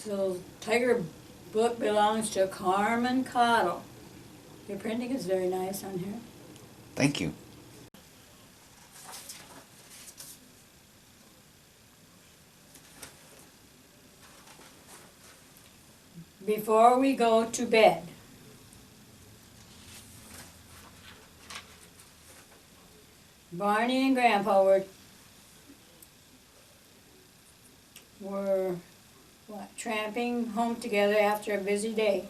So tiger book belongs to Carman Kathol. Your printing is very nice on here. Thank you. Before we go to bed, Barney and Grandpa were tramping home together after a busy day.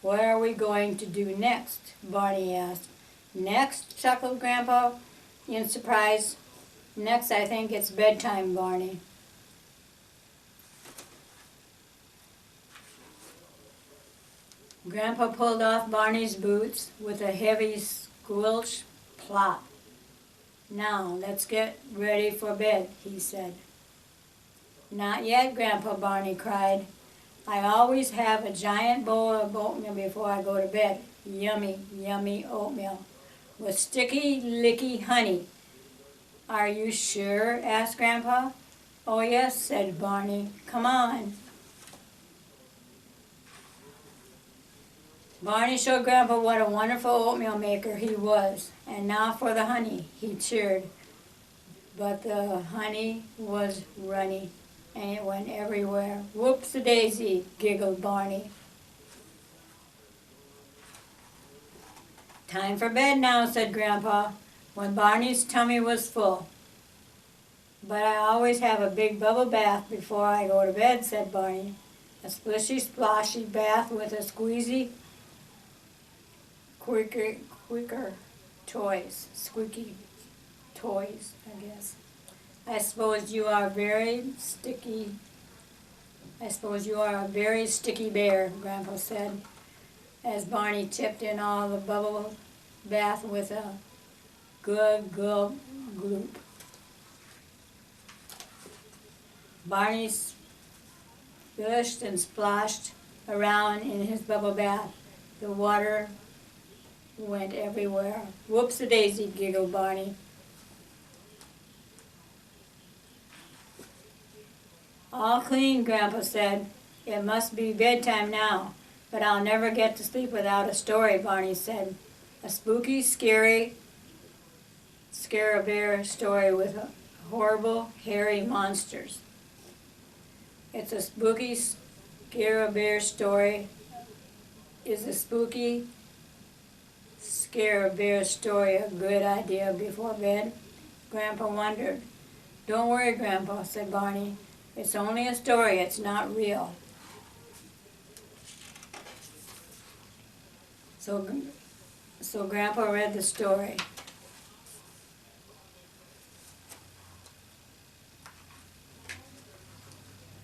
What are we going to do next? Barney asked. Next, chuckled Grandpa in surprise. Next, I think it's bedtime, Barney. Grandpa pulled off Barney's boots with a heavy squelch plop. Now, let's get ready for bed, he said. Not yet, Grandpa, Barney cried. I always have a giant bowl of oatmeal before I go to bed. Yummy, yummy oatmeal with sticky, licky honey. Are you sure? Asked Grandpa. Oh, yes, said Barney. Come on. Barney showed Grandpa what a wonderful oatmeal maker he was. And now for the honey, he cheered. But the honey was runny, and it went everywhere. Whoops-a-daisy, giggled Barney. Time for bed now, said Grandpa, when Barney's tummy was full. But I always have a big bubble bath before I go to bed, said Barney. A splishy, splashy bath with a squeaky squeaky toys, I guess. I suppose you are a very sticky bear, Grandpa said, as Barney tipped in all the bubble bath with a good gulp gloop. Barney splashed and splashed around in his bubble bath. The water went everywhere. Whoops-a-daisy, giggled Barney. All clean, Grandpa said. It must be bedtime now, but I'll never get to sleep without a story, Barney said. A spooky, scary, scare-a-bear story with horrible, hairy monsters. It's a spooky, scare-a-bear story. Is a spooky, scare-a-bear story a good idea before bed? Grandpa wondered. Don't worry, Grandpa, said Barney. It's only a story, it's not real. So Grandpa read the story.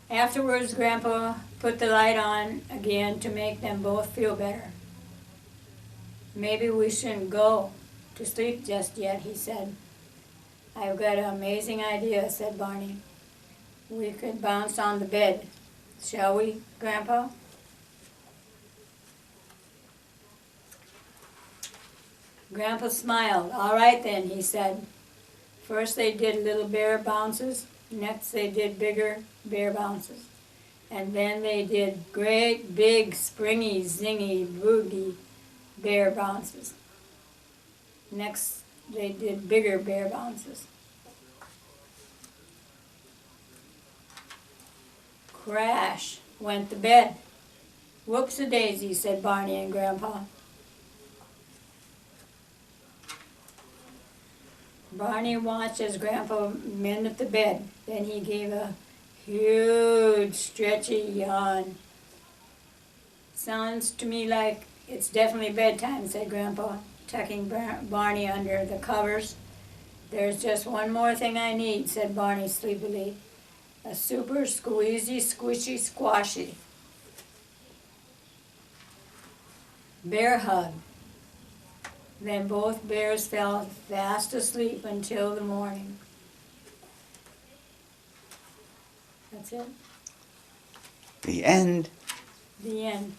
Afterwards, Grandpa put the light on again to make them both feel better. Maybe we shouldn't go to sleep just yet, he said. I've got an amazing idea, said Barney. We could bounce on the bed. Shall we, Grandpa? Grandpa smiled. All right then, he said. First they did little bear bounces. Next they did bigger bear bounces. And then they did great, big, springy, zingy, boogie bear bounces. Next they did bigger bear bounces. Crash went the bed. Whoops-a-daisy, said Barney and Grandpa. Barney watched as Grandpa mended the bed. Then he gave a huge, stretchy yawn. Sounds to me like it's definitely bedtime, said Grandpa, tucking Barney under the covers. There's just one more thing I need, said Barney sleepily. A super squeezy, squishy, squashy bear hug. Then both bears fell fast asleep until the morning. That's it. The end. The end.